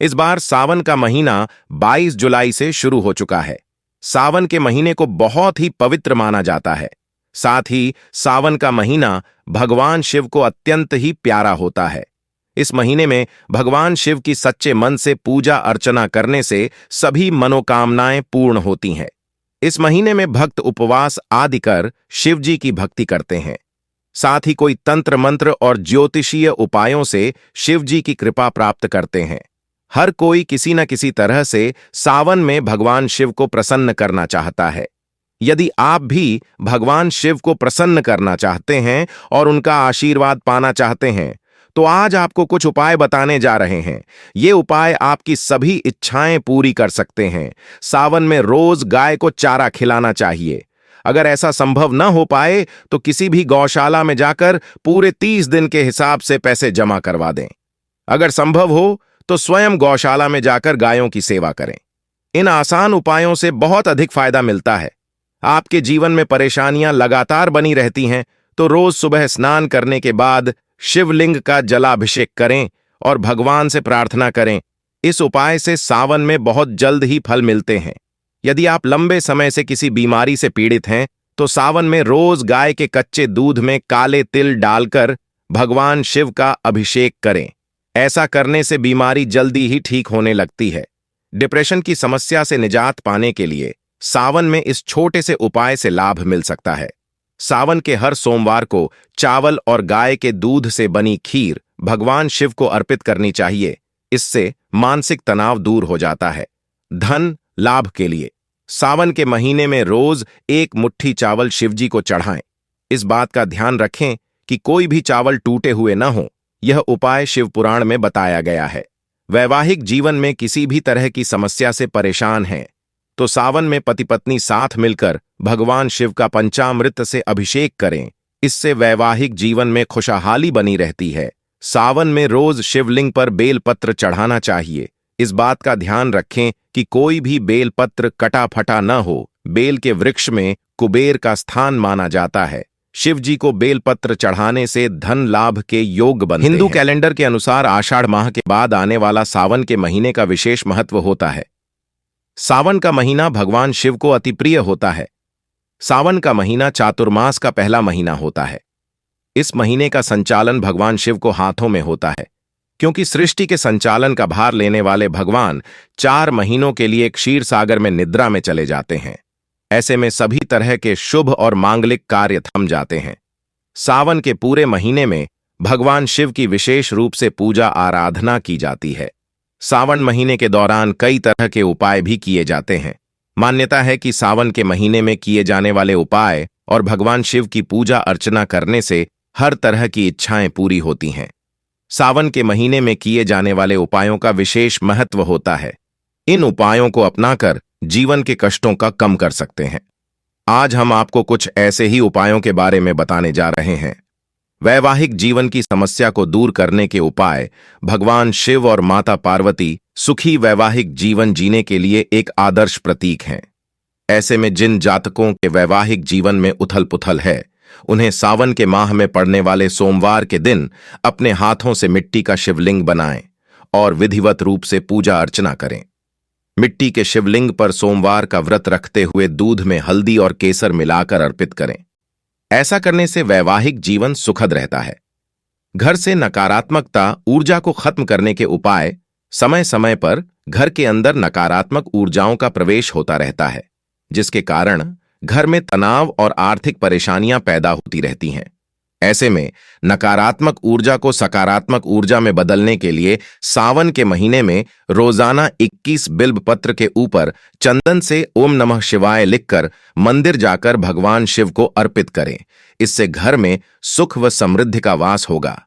इस बार सावन का महीना 22 जुलाई से शुरू हो चुका है। सावन के महीने को बहुत ही पवित्र माना जाता है। साथ ही सावन का महीना भगवान शिव को अत्यंत ही प्यारा होता है। इस महीने में भगवान शिव की सच्चे मन से पूजा अर्चना करने से सभी मनोकामनाएं पूर्ण होती हैं। इस महीने में भक्त उपवास आदि कर शिव जी की भक्ति करते हैं। साथ ही कोई तंत्र मंत्र और ज्योतिषीय उपायों से शिव जी की कृपा प्राप्त करते हैं। हर कोई किसी न किसी तरह से सावन में भगवान शिव को प्रसन्न करना चाहता है। यदि आप भी भगवान शिव को प्रसन्न करना चाहते हैं और उनका आशीर्वाद पाना चाहते हैं, तो आज आपको कुछ उपाय बताने जा रहे हैं। ये उपाय आपकी सभी इच्छाएं पूरी कर सकते हैं। सावन में रोज गाय को चारा खिलाना चाहिए। अगर ऐसा संभव न हो पाए तो किसी भी गौशाला में जाकर पूरे 30 दिन के हिसाब से पैसे जमा करवा दें। अगर संभव हो तो स्वयं गौशाला में जाकर गायों की सेवा करें। इन आसान उपायों से बहुत अधिक फायदा मिलता है। आपके जीवन में परेशानियां लगातार बनी रहती हैं, तो रोज सुबह स्नान करने के बाद शिवलिंग का जलाभिषेक करें और भगवान से प्रार्थना करें। इस उपाय से सावन में बहुत जल्द ही फल मिलते हैं। यदि आप लंबे समय से किसी बीमारी से पीड़ित हैं, तो सावन में रोज गाय के कच्चे दूध में काले तिल डालकर भगवान शिव का अभिषेक करें। ऐसा करने से बीमारी जल्दी ही ठीक होने लगती है। डिप्रेशन की समस्या से निजात पाने के लिए सावन में इस छोटे से उपाय से लाभ मिल सकता है। सावन के हर सोमवार को चावल और गाय के दूध से बनी खीर भगवान शिव को अर्पित करनी चाहिए। इससे मानसिक तनाव दूर हो जाता है। धन लाभ के लिए सावन के महीने में रोज एक मुट्ठी चावल शिवजी को चढ़ाएं। इस बात का ध्यान रखें कि कोई भी चावल टूटे हुए न हो। यह उपाय शिव पुराण में बताया गया है। वैवाहिक जीवन में किसी भी तरह की समस्या से परेशान हैं, तो सावन में पति पत्नी साथ मिलकर भगवान शिव का पंचामृत से अभिषेक करें। इससे वैवाहिक जीवन में खुशहाली बनी रहती है। सावन में रोज शिवलिंग पर बेलपत्र चढ़ाना चाहिए। इस बात का ध्यान रखें कि कोई भी बेलपत्र कटा फटा न हो। बेल के वृक्ष में कुबेर का स्थान माना जाता है। शिव जी को बेलपत्र चढ़ाने से धन लाभ के योग बनते हैं। हिंदू कैलेंडर के अनुसार आषाढ़ माह के बाद आने वाला सावन के महीने का विशेष महत्व होता है। सावन का महीना भगवान शिव को अति प्रिय होता है। सावन का महीना चातुर्मास का पहला महीना होता है। इस महीने का संचालन भगवान शिव को हाथों में होता है, क्योंकि सृष्टि के संचालन का भार लेने वाले भगवान 4 महीनों के लिए क्षीर सागर में निद्रा में चले जाते हैं। ऐसे में सभी तरह के शुभ और मांगलिक कार्य थम जाते हैं। सावन के पूरे महीने में भगवान शिव की विशेष रूप से पूजा आराधना की जाती है। सावन महीने के दौरान कई तरह के उपाय भी किए जाते हैं। मान्यता है कि सावन के महीने में किए जाने वाले उपाय और भगवान शिव की पूजा अर्चना करने से हर तरह की इच्छाएं पूरी होती हैं। सावन के महीने में किए जाने वाले उपायों का विशेष महत्व होता है। इन उपायों को अपनाकर जीवन के कष्टों का कम कर सकते हैं। आज हम आपको कुछ ऐसे ही उपायों के बारे में बताने जा रहे हैं। वैवाहिक जीवन की समस्या को दूर करने के उपाय भगवान शिव और माता पार्वती सुखी वैवाहिक जीवन जीने के लिए एक आदर्श प्रतीक हैं। ऐसे में जिन जातकों के वैवाहिक जीवन में उथल पुथल है, उन्हें सावन के माह में पड़ने वाले सोमवार के दिन अपने हाथों से मिट्टी का शिवलिंग बनाएं और विधिवत रूप से पूजा अर्चना करें। मिट्टी के शिवलिंग पर सोमवार का व्रत रखते हुए दूध में हल्दी और केसर मिलाकर अर्पित करें। ऐसा करने से वैवाहिक जीवन सुखद रहता है। घर से नकारात्मकता ऊर्जा को खत्म करने के उपाय समय समय पर घर के अंदर नकारात्मक ऊर्जाओं का प्रवेश होता रहता है, जिसके कारण घर में तनाव और आर्थिक परेशानियां पैदा होती रहती हैं। ऐसे में नकारात्मक ऊर्जा को सकारात्मक ऊर्जा में बदलने के लिए सावन के महीने में रोजाना 21 बिल्व पत्र के ऊपर चंदन से ओम नमः शिवाय लिखकर मंदिर जाकर भगवान शिव को अर्पित करें। इससे घर में सुख व समृद्धि का वास होगा।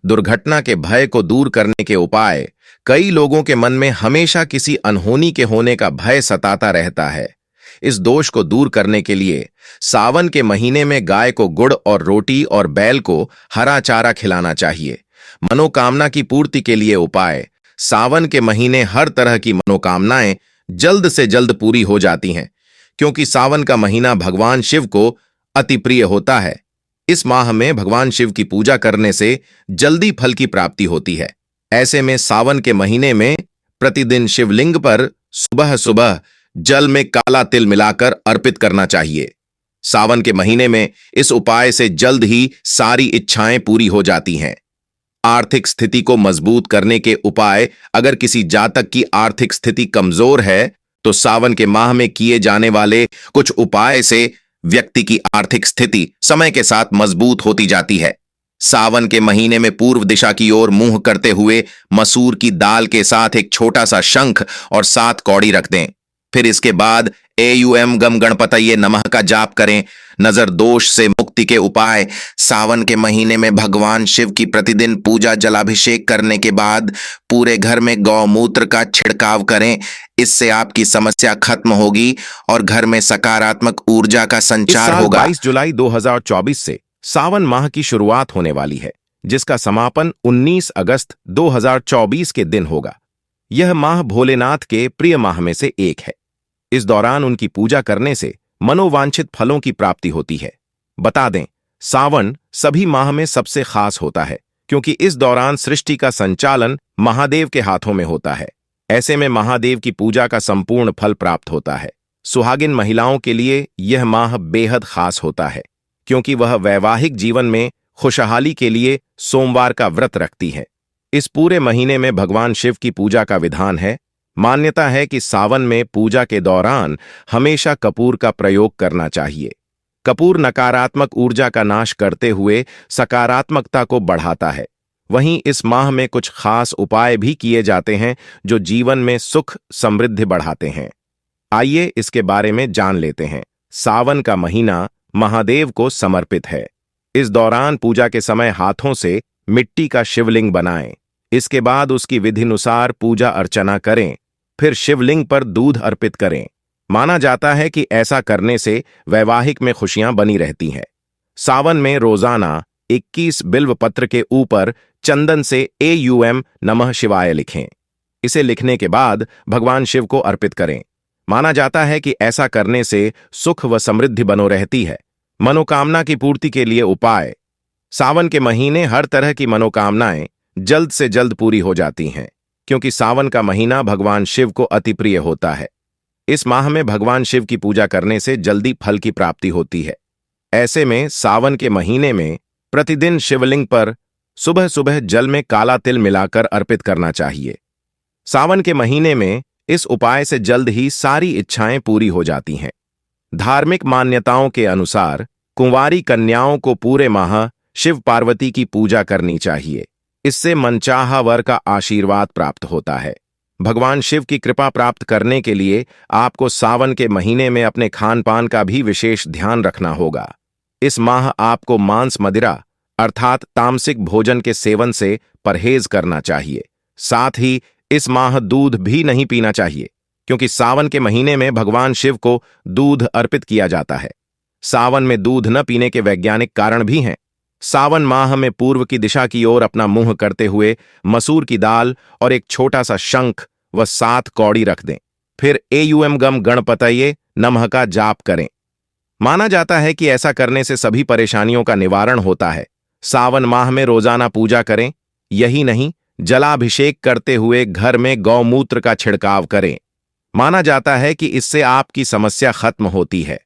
दुर्घटना के भय को दूर करने के उपाय कई लोगों के मन में हमेशा किसी अनहोनी के होने का भय सताता रहता है। इस दोष को दूर करने के लिए सावन के महीने में गाय को गुड़ और रोटी और बैल को हरा चारा खिलाना चाहिए। मनोकामना की पूर्ति के लिए उपाय सावन के महीने हर तरह की मनोकामनाएं जल्द से जल्द पूरी हो जाती हैं, क्योंकि सावन का महीना भगवान शिव को अति प्रिय होता है। इस माह में भगवान शिव की पूजा करने से जल्दी फल की प्राप्ति होती है। ऐसे में सावन के महीने में प्रतिदिन शिवलिंग पर सुबह सुबह जल में काला तिल मिलाकर अर्पित करना चाहिए। सावन के महीने में इस उपाय से जल्द ही सारी इच्छाएं पूरी हो जाती हैं। आर्थिक स्थिति को मजबूत करने के उपाय। अगर किसी जातक की आर्थिक स्थिति कमजोर है तो सावन के माह में किए जाने वाले कुछ उपाय से व्यक्ति की आर्थिक स्थिति समय के साथ मजबूत होती जाती है। सावन के महीने में पूर्व दिशा की ओर मुंह करते हुए मसूर की दाल के साथ एक छोटा सा शंख और 7 कौड़ी रख दें। फिर इसके बाद एयूएम गम गणपतये नमः का जाप करें। नजर दोष से मुक्ति के उपाय। सावन के महीने में भगवान शिव की प्रतिदिन पूजा जलाभिषेक करने के बाद पूरे घर में गौमूत्र का छिड़काव करें। इससे आपकी समस्या खत्म होगी और घर में सकारात्मक ऊर्जा का संचार होगा। 22 जुलाई 2024 से सावन माह की शुरुआत होने वाली है, जिसका समापन 19 अगस्त 2024 के दिन होगा। यह माह भोलेनाथ के प्रिय माह में से एक है। इस दौरान उनकी पूजा करने से मनोवांछित फलों की प्राप्ति होती है। बता दें, सावन सभी माह में सबसे खास होता है क्योंकि इस दौरान सृष्टि का संचालन महादेव के हाथों में होता है। ऐसे में महादेव की पूजा का संपूर्ण फल प्राप्त होता है। सुहागिन महिलाओं के लिए यह माह बेहद खास होता है क्योंकि वह वैवाहिक जीवन में खुशहाली के लिए सोमवार का व्रत रखती है। इस पूरे महीने में भगवान शिव की पूजा का विधान है। मान्यता है कि सावन में पूजा के दौरान हमेशा कपूर का प्रयोग करना चाहिए। कपूर नकारात्मक ऊर्जा का नाश करते हुए सकारात्मकता को बढ़ाता है। वहीं इस माह में कुछ खास उपाय भी किए जाते हैं जो जीवन में सुख समृद्धि बढ़ाते हैं। आइए इसके बारे में जान लेते हैं। सावन का महीना महादेव को समर्पित है। इस दौरान पूजा के समय हाथों से मिट्टी का शिवलिंग बनाएं। इसके बाद उसकी विधिनुसार पूजा अर्चना करें। फिर शिवलिंग पर दूध अर्पित करें। माना जाता है कि ऐसा करने से वैवाहिक में खुशियां बनी रहती हैं। सावन में रोजाना 21 बिल्व पत्र के ऊपर चंदन से एयूएम नमः शिवाय लिखें। इसे लिखने के बाद भगवान शिव को अर्पित करें। माना जाता है कि ऐसा करने से सुख व समृद्धि बनो रहती है। मनोकामना की पूर्ति के लिए उपाय। सावन के महीने हर तरह की मनोकामनाएं जल्द से जल्द पूरी हो जाती हैं क्योंकि सावन का महीना भगवान शिव को अति प्रिय होता है। इस माह में भगवान शिव की पूजा करने से जल्दी फल की प्राप्ति होती है। ऐसे में सावन के महीने में प्रतिदिन शिवलिंग पर सुबह सुबह जल में काला तिल मिलाकर अर्पित करना चाहिए। सावन के महीने में इस उपाय से जल्द ही सारी इच्छाएं पूरी हो जाती हैं। धार्मिक मान्यताओं के अनुसार कुंवारी कन्याओं को पूरे माह शिव पार्वती की पूजा करनी चाहिए। इससे मनचाहा वर का आशीर्वाद प्राप्त होता है। भगवान शिव की कृपा प्राप्त करने के लिए आपको सावन के महीने में अपने खान पान का भी विशेष ध्यान रखना होगा। इस माह आपको मांस मदिरा अर्थात तामसिक भोजन के सेवन से परहेज करना चाहिए। साथ ही इस माह दूध भी नहीं पीना चाहिए क्योंकि सावन के महीने में भगवान शिव को दूध अर्पित किया जाता है। सावन में दूध न पीने के वैज्ञानिक कारण भी हैं। सावन माह में पूर्व की दिशा की ओर अपना मुंह करते हुए मसूर की दाल और एक छोटा सा शंख व 7 कौड़ी रख दें। फिर एयूएम गम गणपतये नमः का जाप करें। माना जाता है कि ऐसा करने से सभी परेशानियों का निवारण होता है। सावन माह में रोजाना पूजा करें। यही नहीं, जलाभिषेक करते हुए घर में गौमूत्र का छिड़काव करें। माना जाता है कि इससे आपकी समस्या खत्म होती है।